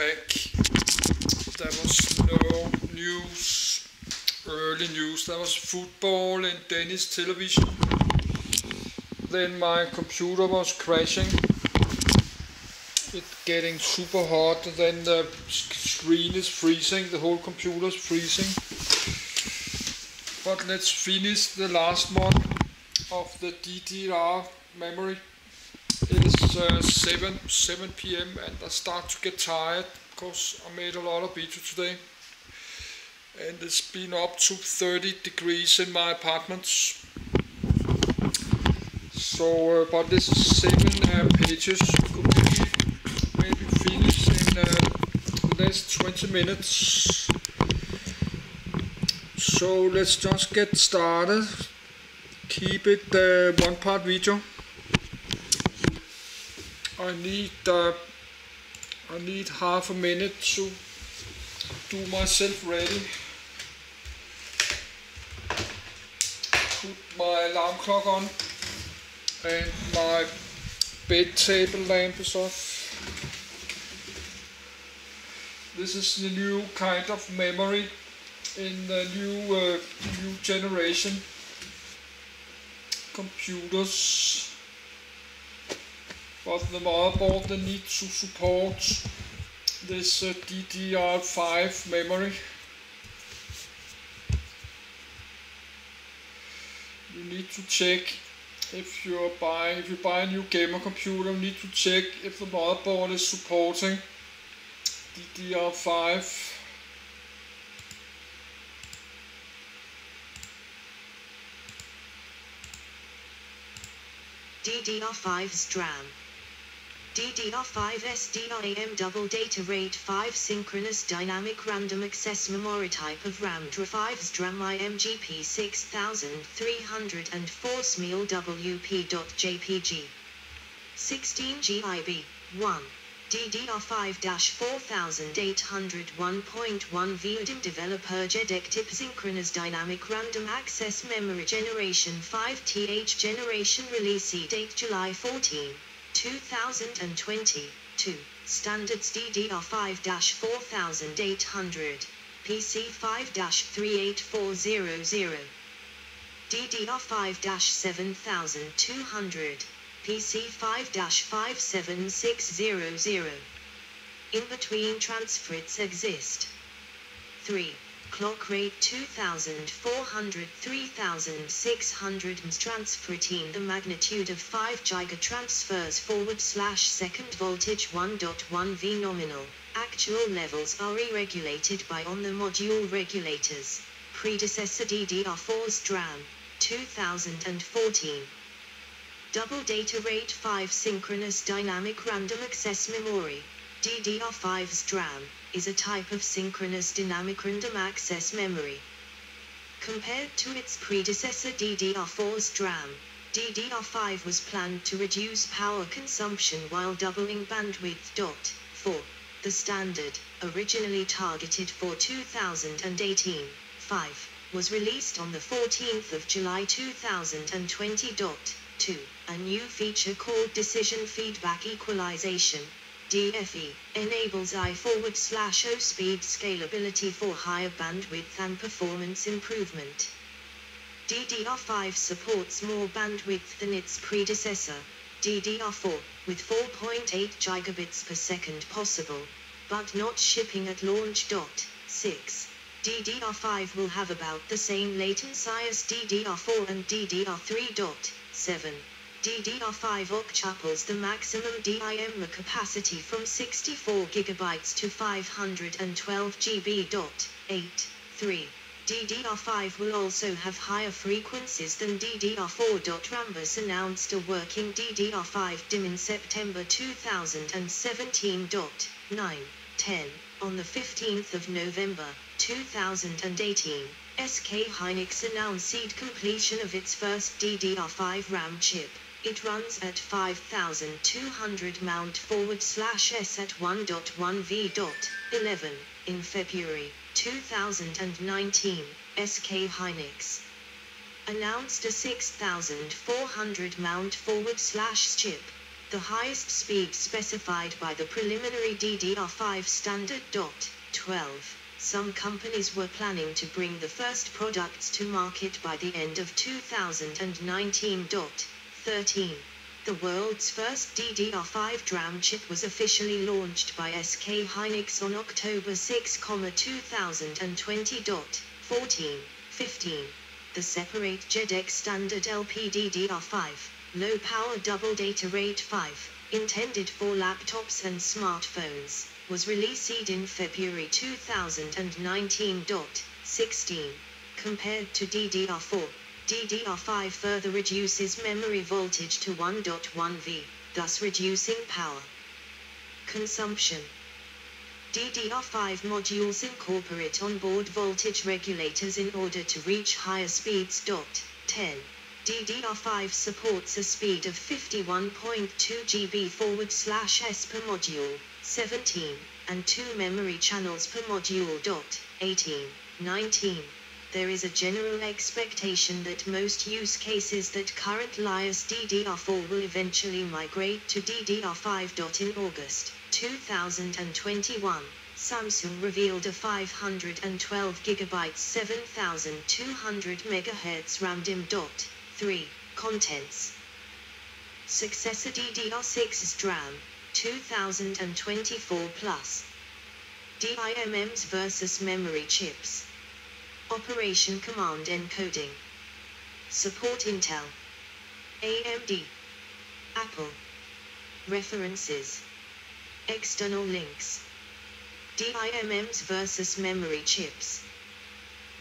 back. There was no news, early news. There was football and Danish television. Then my computer was crashing. It's getting super hot. Then the screen is freezing. The whole computer is freezing. But let's finish the last one of the DDR memory. It is 7 p.m. and I start to get tired because I made a lot of video today. And it's been up to 30 degrees in my apartment. So, but this is 7 pages. Could maybe finish in less 20 minutes. So let's just get started. Keep it one part video. I need half a minute to do myself ready. Put my alarm clock on and my bed table lamp is off. This is the new kind of memory in the new generation computers. But the motherboard they need to support this DDR5 memory. You need to check if you buy a new gamer computer. You need to check if the motherboard is supporting DDR5. DDR5 SDRAM. DDR5 SDRAM double data rate 5 synchronous dynamic random access memory type of RAM DDR5 SDRAM IMGP 6304 SMIL-WP.jpg 16 GB 1 DDR5-4801.1 VDIM Developer JEDEC Tip Synchronous Dynamic Random Access Memory Generation 5th Generation Release Date July 14, 2020 2. Standards DDR5-4800 PC5-38400 DDR5-7200 PC5-57600. In-between transfers exist. 3. Clock rate 2400-3600 ms transfer routine. The magnitude of 5 giga transfers /second voltage 1.1 V nominal. Actual levels are regulated by on the module regulators. Predecessor DDR4 SDRAM 2014. Double data rate 5 synchronous dynamic random access memory. DDR5 SDRAM is a type of synchronous dynamic random access memory. Compared to its predecessor DDR4 SDRAM, DDR5 was planned to reduce power consumption while doubling bandwidth. 4. The standard, originally targeted for 2018, 5, was released on the 14th of July 2020. 2. A new feature called Decision Feedback Equalization, DFE, enables I/O speed scalability for higher bandwidth and performance improvement. DDR5 supports more bandwidth than its predecessor, DDR4, with 4.8 gigabits per second possible, but not shipping at launch. 6. DDR5 will have about the same latency as DDR4 and DDR3. 7. DDR5 octuples the maximum DIM capacity from 64 GB to 512 GB. 8. 3. DDR5 will also have higher frequencies than DDR4. Rambus announced a working DDR5 DIM in September 2017. 9. 10. On the 15th of November 2018, SK Hynix announced completion of its first DDR5 RAM chip. It runs at 5200 mount /s at 1.1 V. 11. In February 2019, SK Hynix announced a 6400 mount /s chip. the highest speed specified by the preliminary DDR5 standard. 12. Some companies were planning to bring the first products to market by the end of 2019. 13. The world's first DDR5 DRAM chip was officially launched by SK Hynix on October 6, 2020. 14. 15. The separate JEDEC standard LPDDR5, low power double data rate 5, intended for laptops and smartphones, was released in February 2019. 16. Compared to DDR4, DDR5 further reduces memory voltage to 1.1 V, thus reducing power consumption. DDR5 modules incorporate onboard voltage regulators in order to reach higher speeds. 10. DDR5 supports a speed of 51.2 GB/s per module, 17, and 2 memory channels per module. 18. 19. There is a general expectation that most use cases that currently use DDR4 will eventually migrate to DDR5. In August 2021, Samsung revealed a 512 GB 7200 MHz RAM DIMM. 3. Contents. Successor DDR6 SDRAM, 2024 plus. DIMMs versus memory chips. Operation Command Encoding. Support Intel, AMD, Apple. References. External links. DIMMs versus memory chips.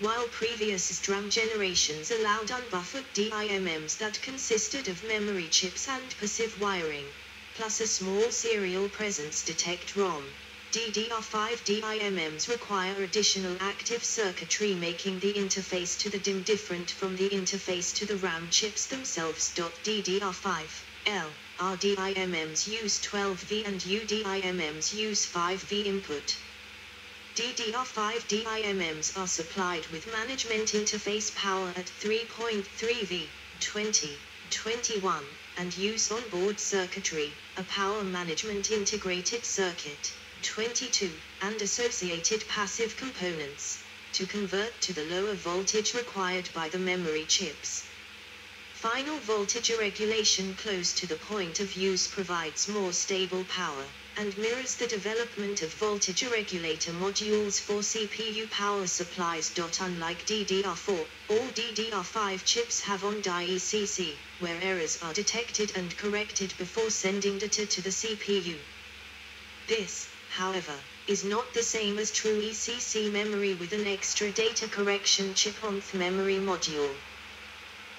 While previous SDRAM generations allowed unbuffered DIMMs that consisted of memory chips and passive wiring, plus a small serial presence detect ROM, DDR5 DIMMs require additional active circuitry, making the interface to the DIMM different from the interface to the RAM chips themselves. DDR5L RDIMMs use 12V and UDIMMs use 5V input. DDR5 DIMMs are supplied with management interface power at 3.3V, 20, 21, and use onboard circuitry, a power management integrated circuit, 22, and associated passive components, to convert to the lower voltage required by the memory chips. Final voltage regulation close to the point of use provides more stable power, and mirrors the development of voltage regulator modules for CPU power supplies. Unlike DDR4, all DDR5 chips have on-die ECC, where errors are detected and corrected before sending data to the CPU. This, however, is not the same as true ECC memory with an extra data correction chip on the memory module.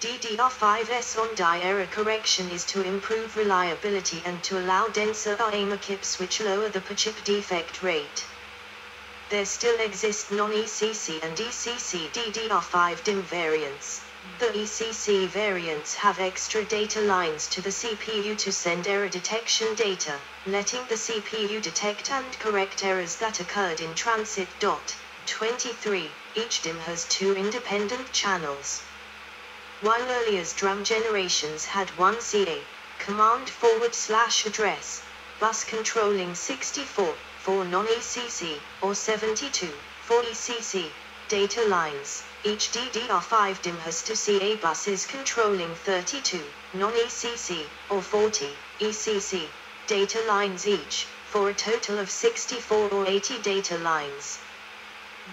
DDR5's on-die error correction is to improve reliability and to allow denser AIMA chips which lower the per-chip defect rate. There still exist non-ECC and ECC DDR5 DIMM variants. The ECC variants have extra data lines to the CPU to send error detection data, letting the CPU detect and correct errors that occurred in transit. 23. Each DIMM has 2 independent channels. While earlier DRAM generations had one CA, command/address, bus controlling 64, for non-ECC, or 72, for ECC, data lines, each DDR5 DIMM has 2 CA buses controlling 32, non-ECC, or 40, ECC, data lines each, for a total of 64 or 80 data lines.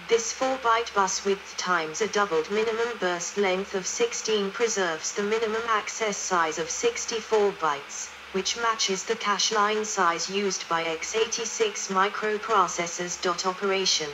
This 4-byte bus width times a doubled minimum burst length of 16 preserves the minimum access size of 64 bytes, which matches the cache line size used by x86 microprocessors. Operation.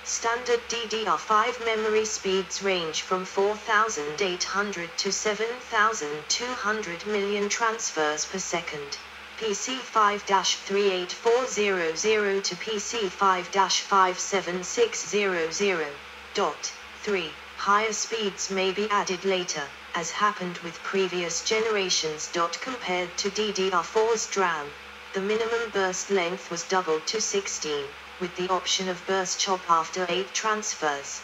Standard DDR5 memory speeds range from 4,800 to 7,200 million transfers per second. PC5-38400 to PC5-57600. 3. Higher speeds may be added later, as happened with previous generations. Compared to DDR4's DRAM, the minimum burst length was doubled to 16, with the option of burst chop after 8 transfers.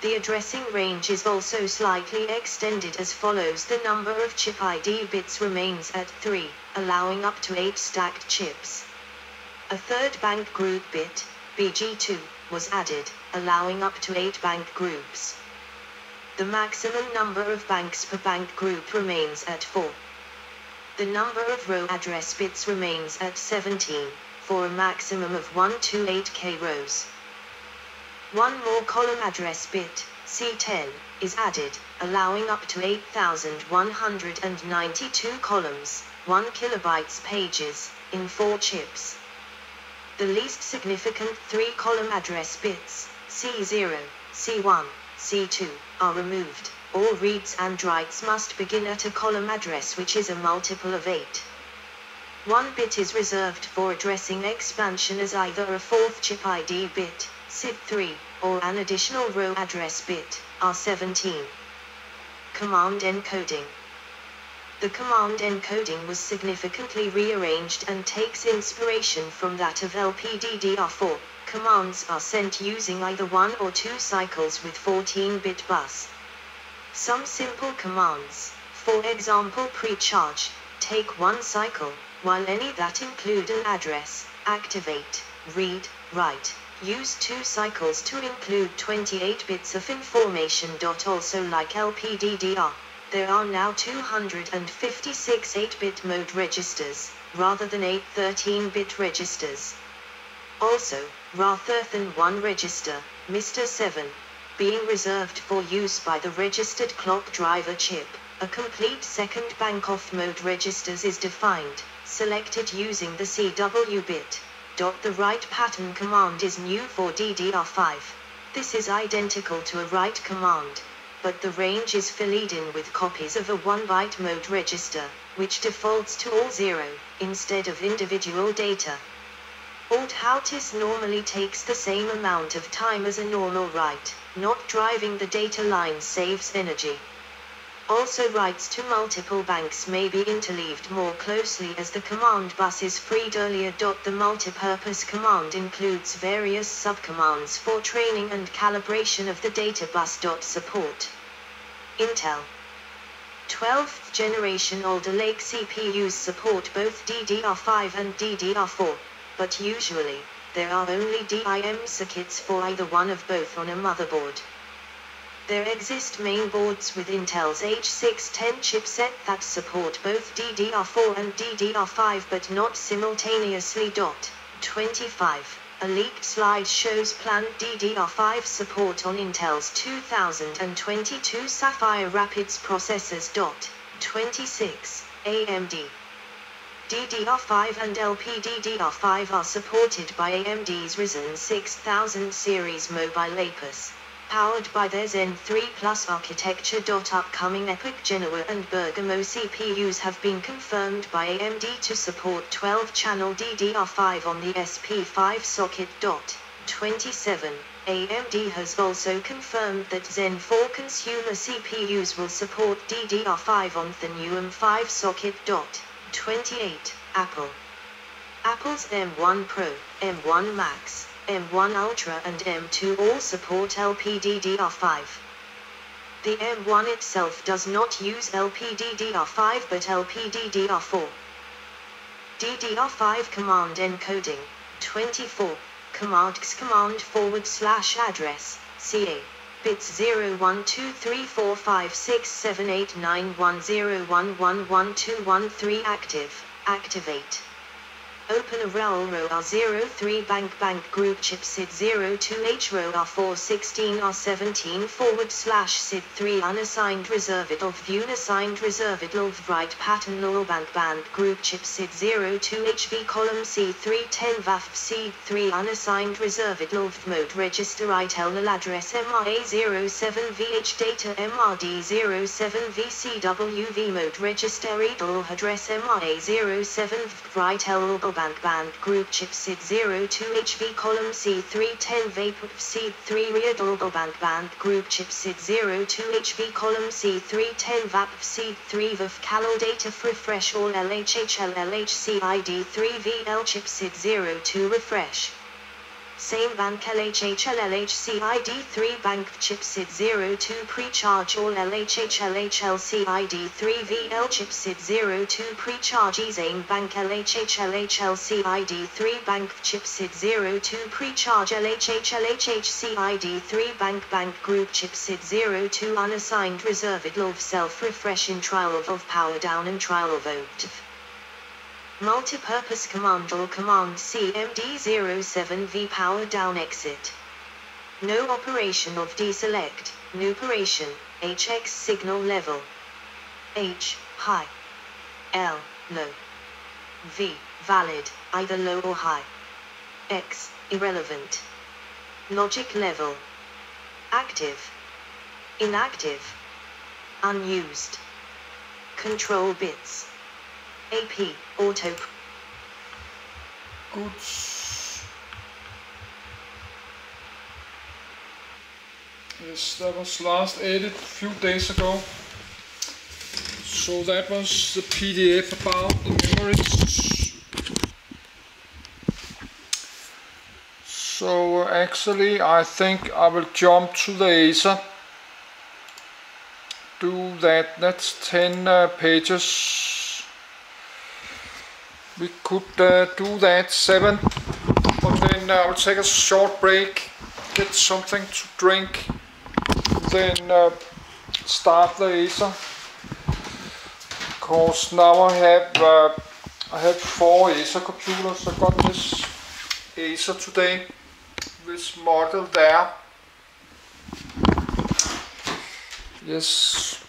The addressing range is also slightly extended as follows. The number of chip ID bits remains at 3, allowing up to 8 stacked chips. A third bank group bit, BG2, was added, allowing up to 8 bank groups. The maximum number of banks per bank group remains at 4. The number of row address bits remains at 17, for a maximum of 128K rows. One more column address bit, C10, is added, allowing up to 8,192 columns, 1 kilobytes pages, in 4 chips. The least significant 3-column address bits, C0, C1, C2, are removed. All reads and writes must begin at a column address which is a multiple of 8. 1 bit is reserved for addressing expansion as either a 4th chip ID bit, SID3, or an additional row address bit, R17. Command encoding. The command encoding was significantly rearranged and takes inspiration from that of LPDDR4. Commands are sent using either 1 or 2 cycles with 14-bit bus. Some simple commands, for example pre-charge, take 1 cycle, while any that include an address, activate, read, write, use 2 cycles to include 28 bits of information. Also like LPDDR, there are now 256 8-bit mode registers, rather than 8 13-bit registers. Also, rather than 1 register, Mr. 7, being reserved for use by the registered clock driver chip, a complete second bank of mode registers is defined, selected using the CW bit. The write pattern command is new for DDR5. This is identical to a write command, but the range is filled in with copies of a 1-byte mode register, which defaults to all 0, instead of individual data. Alt-Houtis normally takes the same amount of time as a normal write. Not driving the data line saves energy. Also writes to multiple banks may be interleaved more closely as the command bus is freed earlier. The multipurpose command includes various subcommands for training and calibration of the data bus. Support. Intel 12th generation Alder Lake CPUs support both DDR5 and DDR4, but usually, there are only DIM circuits for either one of both on a motherboard. There exist mainboards with Intel's H610 chipset that support both DDR4 and DDR5 but not simultaneously. 25. A leaked slide shows planned DDR5 support on Intel's 2022 Sapphire Rapids processors. 26. AMD DDR5 and LPDDR5 are supported by AMD's Ryzen 6000 series mobile APUs, powered by their Zen 3 Plus architecture. Upcoming EPYC Genoa and Bergamo CPUs have been confirmed by AMD to support 12-channel DDR5 on the SP5 socket. 27. AMD has also confirmed that Zen 4 consumer CPUs will support DDR5 on the new M5 socket. 28. Apple. Apple's M1 Pro, M1 Max, M1 Ultra and M2 all support LPDDR5. The M1 itself does not use LPDDR5 but LPDDR4. DDR5 command encoding. 24. Commands command /address, CA. Bits 012345678910111213 active, activate. Open a row R03 bank group chip SID02H row R416 R17 /SID3 unassigned reserved of view unassigned reserved of write pattern null bank group chip SID02HV column C310 VAF C3 unassigned reserved of mode register ITEL address MRA07VH data MRD07VCWV mode register ITEL address MRA07 ITEL band group chip SID02HV column C310 vapor C3 readable band group chip SID02HV column C310 VAP C3 VAF CALO data refresh all LHHL LHC ID3VL chip SID02 refresh. Same bank LHH LHCID3 bank chipset 02 pre-charge all LHH LHLCID3 VL chipset 02 pre-charge same bank LHH LHLCID3 bank chipset 02 pre-charge LHH LHHCID3 bank group chipset 02 unassigned reserved love self-refresh in trial of power down and trial of OTF. Multipurpose command or command CMD07V power down exit. No operation of deselect, new operation, HX signal level. H, high. L, low. V, valid, either low or high. X, irrelevant. Logic level. Active. Inactive. Unused. Control bits. AP, auto. Good. Yes, that was last edit a few days ago. So that was the PDF about the memories. So actually I think I will jump to the Acer. Do that, that's 10 pages. We could do that 7, but then I'll take a short break, get something to drink, then start the Acer. Because now I have 4 Acer computers. I got this Acer today, this model there. Yes.